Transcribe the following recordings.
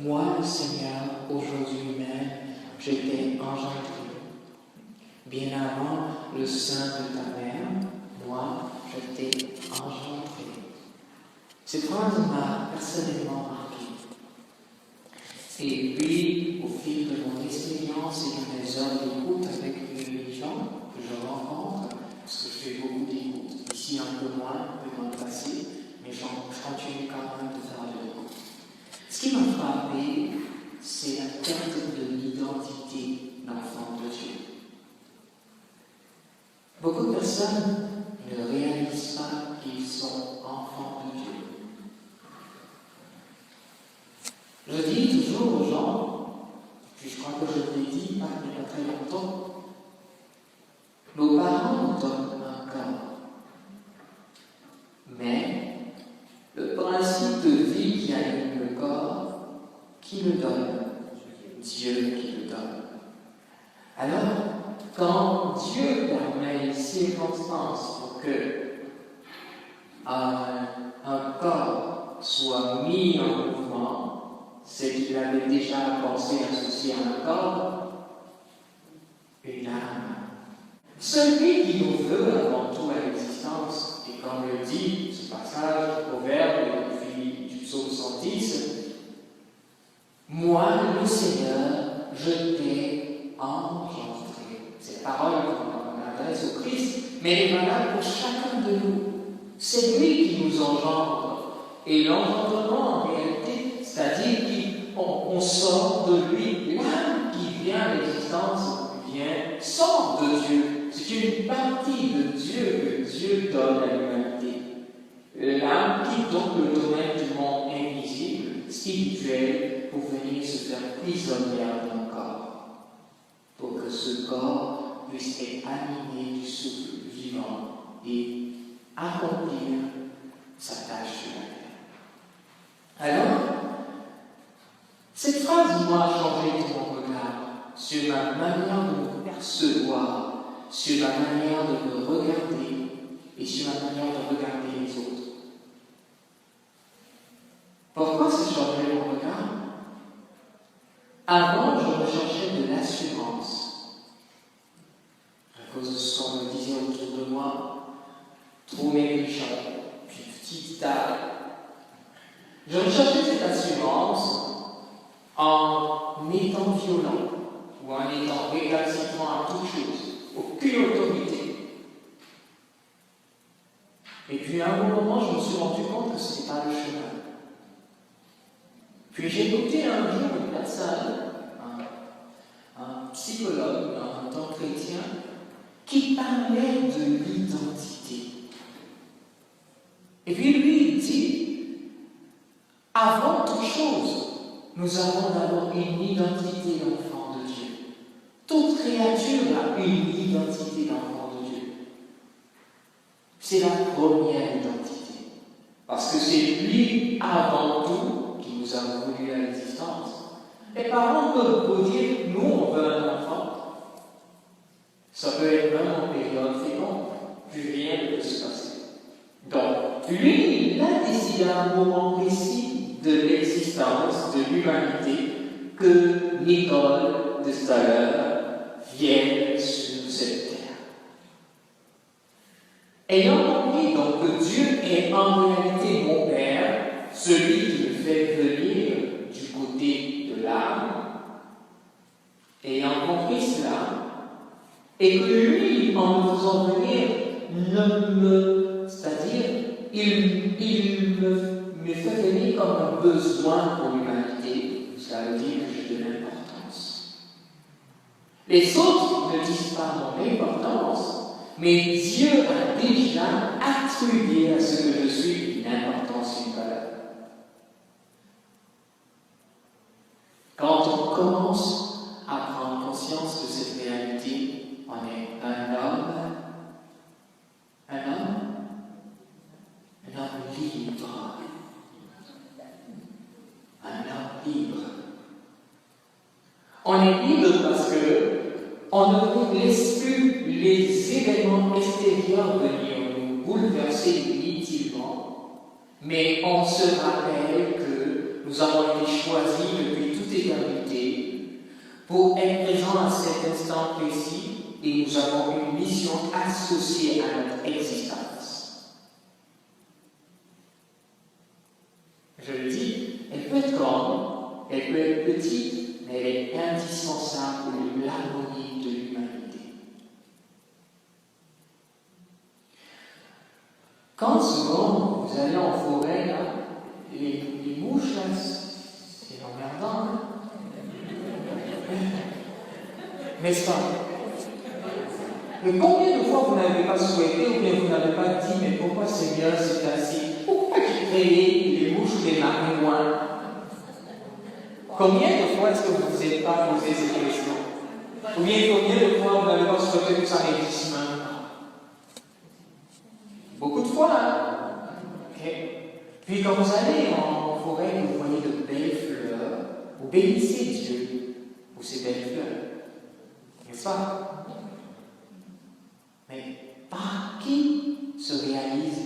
Moi, le Seigneur, aujourd'hui même, je t'ai engendré. Bien avant le sein de ta mère, moi, je t'ai engendré. Cette phrase m'a personnellement marqué. Et puis, au fil de mon expérience et de mes heures d'écoute avec les gens que je rencontre, parce que je fais beaucoup d'écoute, ici un peu moins que dans le passé, mais je continue quand même de faire de l'écoute. Ce qui m'a frappé, c'est la perte de l'identité d'enfant de Dieu. Beaucoup de personnes ne réalisent pas qu'ils sont enfants de Dieu. Je dis toujours aux gens, puis je crois que je l'ai dit il n'y a pas très longtemps, nos parents nous donnent un corps. Mais le principe de vie qui anime le corps, qui le donne? Dieu qui le donne. Alors, quand Dieu permet les circonstances pour que un corps soit mis en mouvement, c'est qu'il avait déjà pensé associer à un corps une âme. Celui qui nous veut avant tout à l'existence, et comme le dit ce passage du Proverbe et du psaume 110, moi, le Seigneur, je t'ai engendré. C'est la parole qu'on adresse au Christ, mais elle est valable pour chacun de nous. C'est lui qui nous engendre. Et l'engendrement, en réalité, c'est-à-dire qu'on sort de lui. L'âme qui vient à l'existence sort de Dieu. C'est une partie de Dieu que Dieu donne à l'humanité. L'âme quitte donc le domaine du monde invisible, spirituel, pour venir se faire prisonnière d'un corps, pour que ce corps puisse être animé du souffle vivant et accomplir sa tâche sur la terre. Alors, cette phrase m'a changé tout mon regard sur ma manière de me percevoir, sur ma manière de me regarder et sur ma manière de regarder les autres. Pourquoi c'est changé mon regard? Avant, je recherchais de l'assurance. À cause de ce qu'on me disait autour de moi, trop méchant, puis petite taille. Je recherchais cette assurance en étant violent ou en étant récalcitrant à toute chose, aucune autorité. Et puis à un moment, je me suis rendu compte que ce n'était pas le chemin. Puis j'ai écouté un jour une personne, un psychologue, en tant que chrétien, qui parlait de l'identité. Et puis lui, il dit, avant toute chose, nous avons d'abord une identité d'enfant de Dieu. Toute créature a une identité d'enfant de Dieu. C'est la première identité. Parce que c'est lui, avant tout, qui nous a voulu à l'existence. Les parents peuvent vous dire, nous, on veut un enfant. Ça peut être même en période féconde. Puis rien ne peut se passer. Donc, lui, il a décidé à un moment précis de l'existence de l'humanité que Nicole de Staller vienne sur cette terre. Ayant compris donc que Dieu est en réalité mon Père, celui qui me fait venir du côté de l'âme, ayant compris cela, et que lui, en me faisant venir, c'est-à-dire, il me fait venir comme un besoin pour l'humanité, ça veut dire que j'ai de l'importance. Les autres ne disent pas mon importance, mais Dieu a déjà attribué à ce que je suis une importance, une valeur. Quand on commence à prendre conscience de cette réalité, on est un homme libre. Un homme libre. On est libre parce que on ne laisse plus les événements extérieurs venir nous bouleverser inutilement, mais on se rappelle que nous avons été choisis depuis pour être présent à cet instant précis et nous avons une mission associée à notre existence. Je le dis, elle peut être grande, elle peut être petite, mais elle est indispensable pour l'harmonie de l'humanité. Quand souvent vous allez en forêt, là, les mouches, là, c'est emmerdant, hein? N'est-ce pas? Mais combien de fois vous n'avez pas souhaité ou bien vous n'avez pas dit, mais pourquoi Seigneur c'est ainsi? Pourquoi j'ai créé les mouches ou les maringouins? Combien de fois est-ce que vous ne vous êtes pas posé ces questions? Ou bien combien de fois vous n'avez pas souhaité que ça n'existe même pas? Beaucoup de fois, hein? Okay. Puis quand vous allez en forêt, vous voyez de belles fleurs, vous bénissez Dieu pour ces belles fleurs. N'est-ce pas? Mais par qui se réalise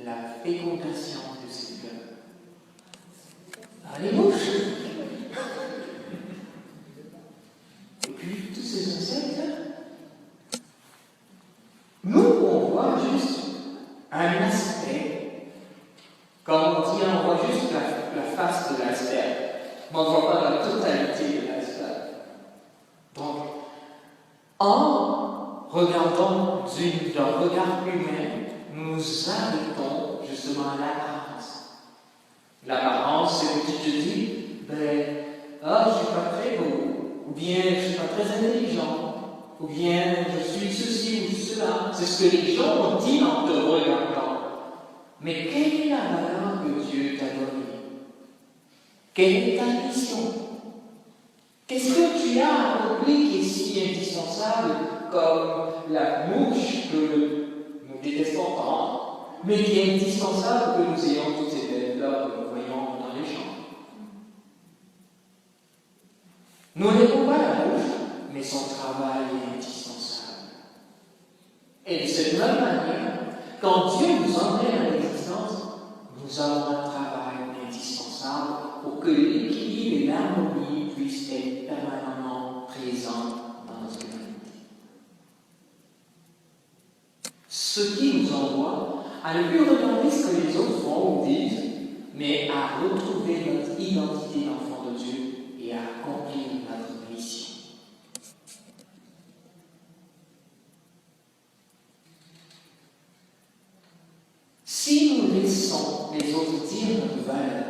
la fécondation de ces fleurs? Par les mouches. Et puis tous ces insectes, nous on voit juste un aspect, comme on dit, on voit juste la face de l'iceberg, mais on ne voit pas la totalité de l'iceberg. Donc, en regardant d'un regard humain, nous arrêtons justement l'apparence. L'apparence, c'est que tu te dis, je ne suis pas très beau, ou bien je ne suis pas très intelligent, ou bien je suis ceci ou cela. C'est ce que les gens ont dit en te regardant. Mais quelle est la valeur que Dieu t'a donnée? Quelle est ta mission? Qu'est-ce que tu as accompli qui est si indispensable comme la mouche que nous détestons tant, mais qui est indispensable que nous ayons toutes ces belles fleurs que nous voyons dans les champs? Nous n'aimons pas la mouche, mais son travail est indispensable. Et de cette même manière, quand Dieu nous emmène à l'existence, nous avons un travail indispensable pour que l'équilibre et l'harmonie puissent être permanemment présents dans notre humanité. Ce qui nous envoie à ne plus regarder ce que les autres font ou disent, mais à retrouver notre identité d'enfant de Dieu et à accomplir notre mission. Si nous laissons les autres dire notre valeur,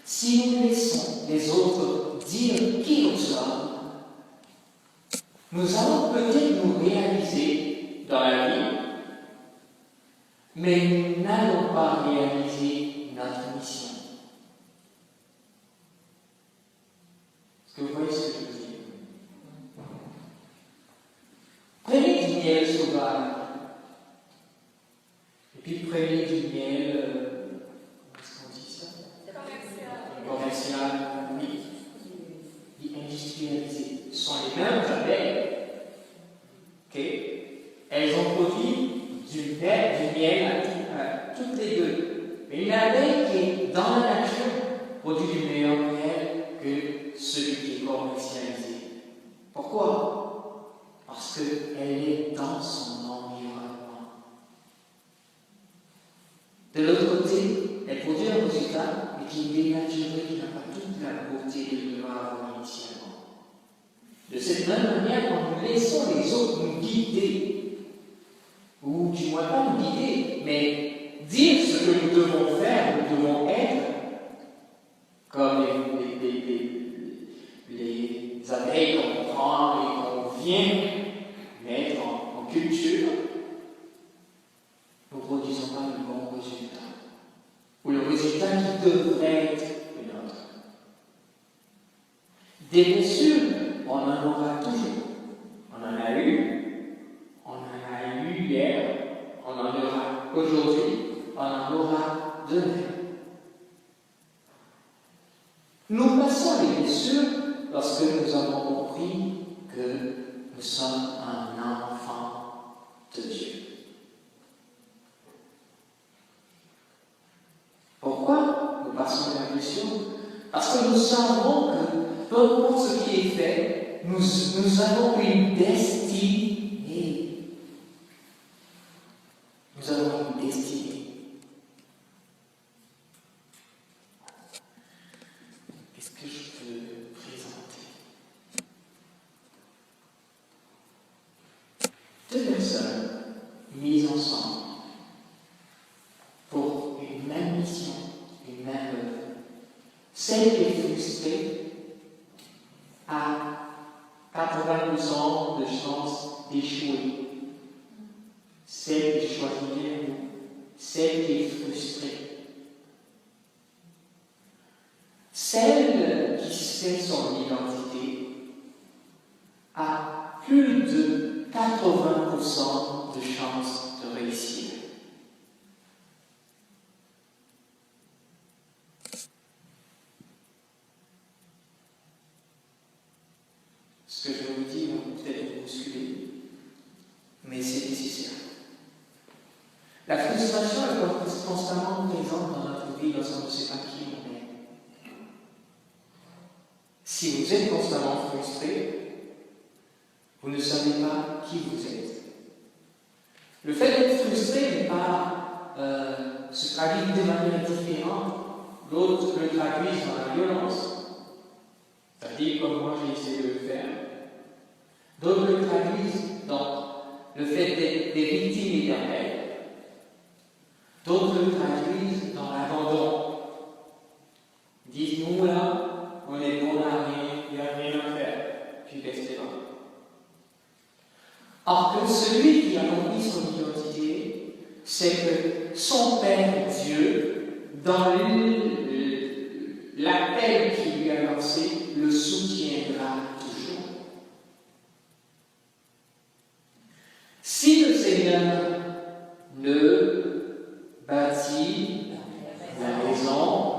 si nous laissons les autres dire qui nous sommes, nous allons peut-être nous réaliser dans la vie, mais nous n'allons pas réaliser notre mission. Est-ce que vous voyez ce que je veux dire? Prenez du miel sauvage. Et puis prenez du miel, comment est-ce qu'on dit ça? Commercial, oui, industrialisé. Ce sont les mêmes abeilles. Okay. Elles ont produit du miel à toutes les deux. Mais une abeille qui est dans la nature produit du meilleur miel que celui qui est commercialisé. Pourquoi? Parce qu'elle est dans son environnement. De l'autre côté, elle produit un résultat, mais qui est dénaturé, qui n'a pas toute la beauté qu'elle devrait avoir initialement. De cette même manière, quand nous laissons les autres nous guider, ou du moins pas nous guider, mais dire ce que nous devons faire, nous devons être, comme les abeilles qu'on prend et qu'on vient mettre en culture, nous ne produisons pas de bons résultats, ou le résultat qui devrait être le nôtre. Des blessures, on en aura toujours. On en a eu hier, on en aura aujourd'hui, on en aura demain. Nous passons les blessures lorsque nous avons compris que nous sommes un enfant de Dieu. Pourquoi nous passons les blessures? Parce que nous savons que peu importe ce qui est fait, nous avons une destinée. Nous avons une destinée. Qu'est-ce que je peux présenter? Deux personnes mises ensemble pour une même mission, une même œuvre. Celle qui est frustrée a 80% de chances d'échouer. Celle qui choisit bien, celle qui est frustrée. Celle qui sait son identité a plus de 80% de chances de réussir. Ce que je vais vous dire va peut-être vous bousculer, mais c'est nécessaire. La frustration est constamment présente dans notre vie lorsqu'on ne sait pas qui on est. Si vous êtes constamment frustré, vous ne savez pas qui vous êtes. Le fait d'être frustré n'est pas se traduit de manière différente. D'autres le traduisent dans la violence, c'est-à-dire comme moi j'ai essayé de le faire. D'autres le traduisent dans le fait d'être des victimes éternelles. D'autres le traduisent dans l'abandon. Ils disent, nous là, on est bon à rien, il n'y a rien à faire, puis restez là. Or que celui qui a compris son identité, c'est que son Père Dieu, dans l'appel qu'il lui a lancé, le soutiendra toujours. Si le Seigneur ne bâtit la maison,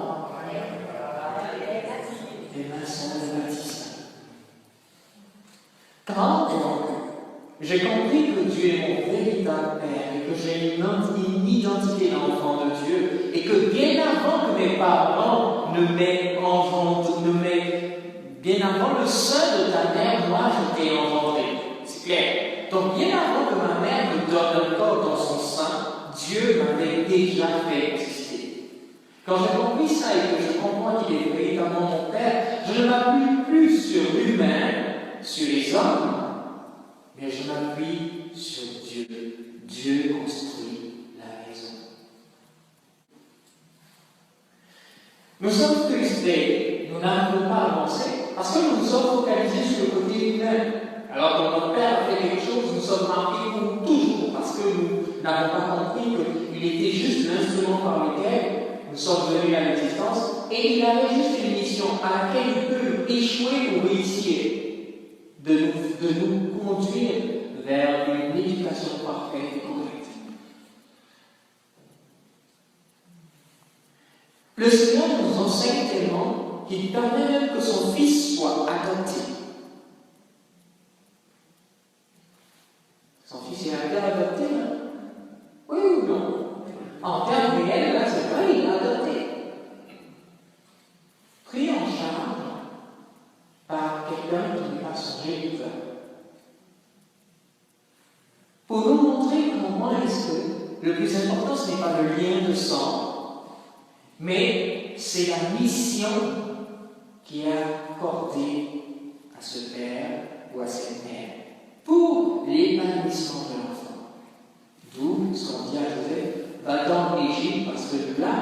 les mains sont le bâtisseur. Quand j'ai compris que Dieu est mon véritable Père et que j'ai une identité d'enfant de Dieu et que bien avant que mes parents bien avant le sein de ta mère, moi je t'ai engendré. C'est clair. Donc bien avant que ma mère me donne un corps dans son sein, Dieu m'avait déjà fait exister. Quand j'ai compris ça et que je comprends qu'il est véritablement mon Père, je ne m'appuie plus sur l'humain, sur les hommes, mais je m'appuie sur Dieu. Dieu construit la maison. Nous sommes frustrés, nous n'arrivons pas à avancer, parce que nous nous sommes focalisés sur le côté humain. Alors que notre Père a fait quelque chose, nous sommes marqués pour toujours, parce que nous n'avons pas compris qu'il était juste l'instrument par lequel nous sommes venus à l'existence, et il avait juste une mission à laquelle il peut échouer ou réussir, de nous conduire vers une éducation parfaite et correcte. Le Seigneur nous enseigne tellement qu'il permet même que son Fils soit adopté. Son Fils est adopté, hein? Oui ou non? En termes réels, là, c'est vrai, il est adopté. Pris en charge par quelqu'un qui n'est pas son géniteur. Pour nous montrer comment est-ce que le plus important, ce n'est pas le lien de sang, mais c'est la mission qui est accordée à ce père ou à cette mère pour l'épanouissement de l'enfant. D'où ce qu'on dit à Joseph, va dans l'Égypte parce que là,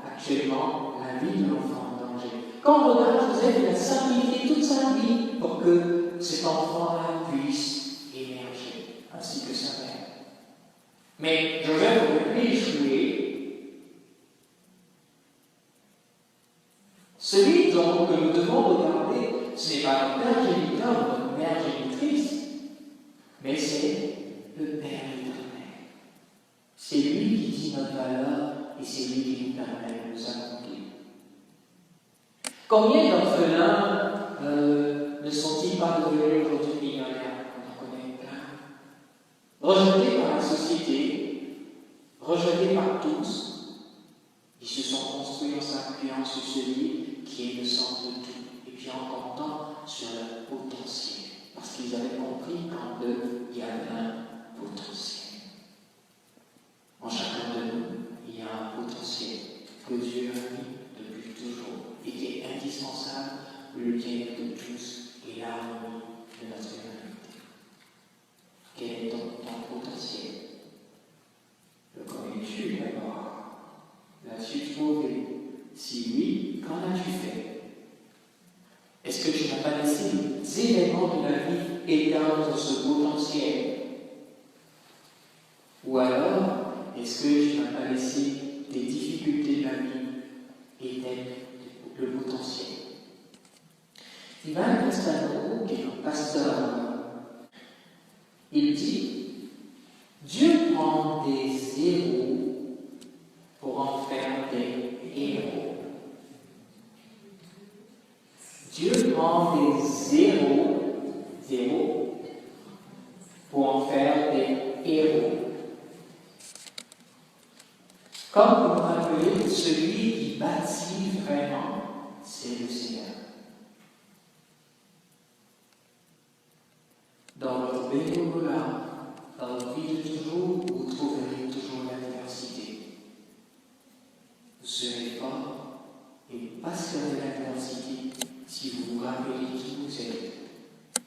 actuellement, la vie de l'enfant est en danger. Quand on regarde Joseph, il a sacrifié toute sa vie pour que cet enfant-là puisse émerger, ainsi que sa mère. Mais Joseph aurait pu échouer. Celui donc que nous devons regarder, ce n'est pas notre père géniteur ou notre mère génitrice, mais c'est le Père éternel. C'est lui qui dit notre valeur et c'est lui qui nous permet de nous accomplir. Combien d'orphelins ne sont-ils pas devenus aujourd'hui millionnaires? On en connaît plein. Rejetés par la société, rejetés par tous, ils se sont construits en s'appuyant sur celui qui est le centre de tout, et puis en comptant sur leur potentiel. compris qu'en eux, il y avait un potentiel. En chacun de nous, il y a un potentiel que Dieu a mis depuis toujours et qui est indispensable pour le bien-être de tous et l'harmonie de notre humanité. Quel est donc ton potentiel? Le connais-tu d'abord? L'as-tu trouvé? Si oui, qu'en as-tu fait? Est-ce que tu n'as pas laissé les événements de la vie éteindre ce potentiel? Ou alors, est-ce que tu n'as pas laissé tes difficultés de la vie éteindre le potentiel? Ivan Castano, qui est un pasteur, il dit: Dieu prend des héros pour en faire des héros. Dieu prend des héros pour en faire des héros. Comme pour nous rappeler que celui qui bâtit vraiment, c'est le Seigneur. Dans votre bénévolat, dans votre vie de toujours, vous trouverez toujours l'adversité. Vous serez fort et passerez l'adversité si vous vous rappelez qui vous êtes,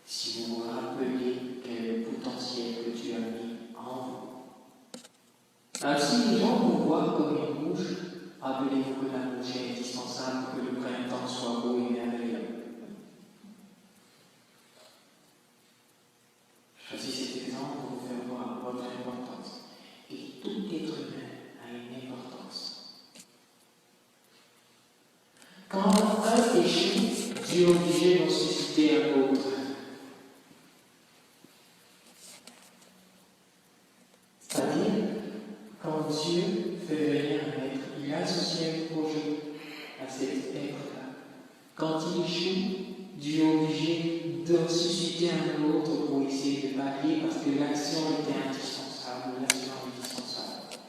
si vous vous rappelez quel est le potentiel que Dieu a mis en vous. Ainsi, les gens vous voient comme une mouche. Rappelez-vous que la mouche est indispensable pour que le printemps soit beau et merveilleux. Choisis cet exemple pour vous faire voir votre importance. Et tout être humain a une importance. Quand un péché, Dieu est obligé d'en susciter un autre. C'est-à-dire, quand Dieu fait venir un être, il associe un projet à cet être-là. Quand il échoue, Dieu est obligé de susciter un autre pour essayer de pallier parce que l'action était indispensable, l'action indispensable.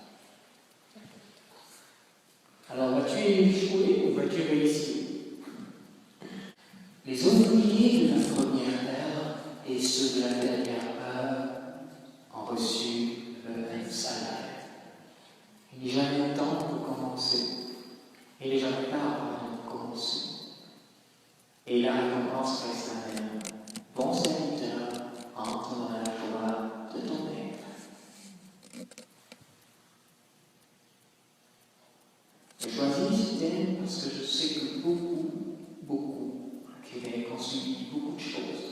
Alors, vas-tu échouer ou vas-tu réussir? Les ouvriers de la première heure et ceux de la dernière heure ont reçu le même salaire. Il n'est jamais temps pour commencer. Il n'est jamais tard pour commencer. Et la récompense reste la même. Bon serviteur, entre dans la joie de ton maître. J'ai choisi ce thème parce que je sais que beaucoup, qui avaient conçu beaucoup de choses,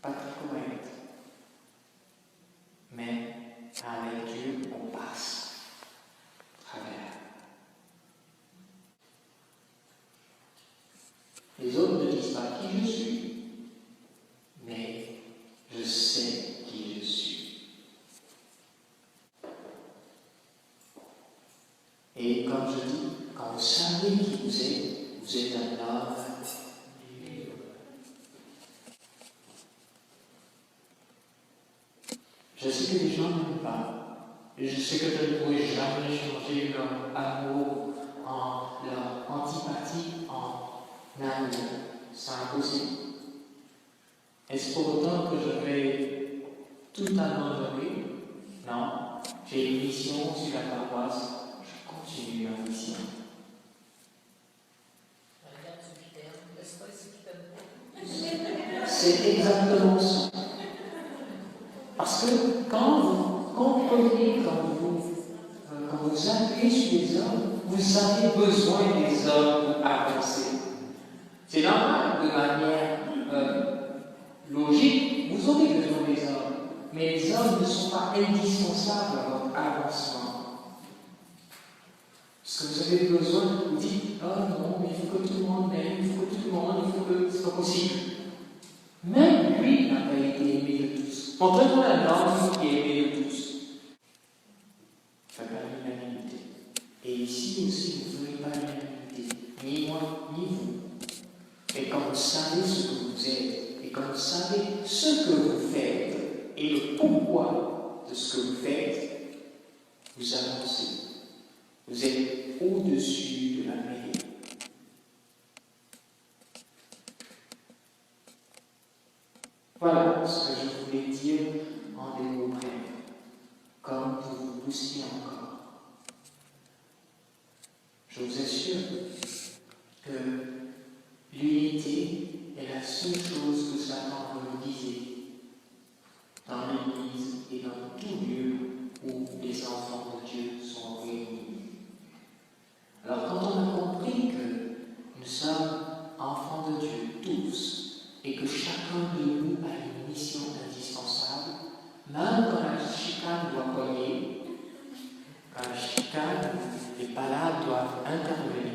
pas très correctes. Mais avec Dieu, on passe à travers. Les autres ne disent pas qui je suis, mais je sais qui je suis. Et comme je dis, quand vous savez qui vous êtes un homme libre. Je sais que les gens n'aiment pas. Et je sais que je ne pourrai jamais changer leur amour en leur antipathie en amour. C'est impossible. Est-ce pour autant que je vais tout abandonner? Non. J'ai une mission sur la paroisse. Je continue ma mission. C'est exactement ça. Parce que quand vous comprenez, quand vous appuyez sur les hommes, vous avez besoin des hommes pour avancer. C'est normal, de manière logique, vous aurez besoin des hommes. Mais les hommes ne sont pas indispensables à votre avancement. Parce que vous avez besoin, vous dites, oh non, mais il faut que tout le monde m'aime, il faut que tout le monde, il faut que c'est pas possible. Même lui n'a pas été aimé de tous. Montrez-moi un homme qui est aimé de tous. Ça fait pas l'unanimité. Et ici aussi, vous n'aurez pas l'unanimité. Ni moi, ni vous. Et quand vous savez ce que vous êtes, et quand vous savez ce que vous faites, et le pourquoi de ce que vous faites, vous avancez. Vous êtes au-dessus de la mêlée. Voilà ce que je voulais dire en des mots brefs, comme vous vous poussiez encore. Je vous assure que l'unité est la seule chose que Satan veut nous diser dans l'Église et dans tout lieu où les enfants de Dieu sont réunis. Alors quand on a compris que nous sommes enfants de Dieu tous et que chacun de nous a une mission indispensable, même quand la chicane doit cogner, quand la chicane, les palabres doivent intervenir,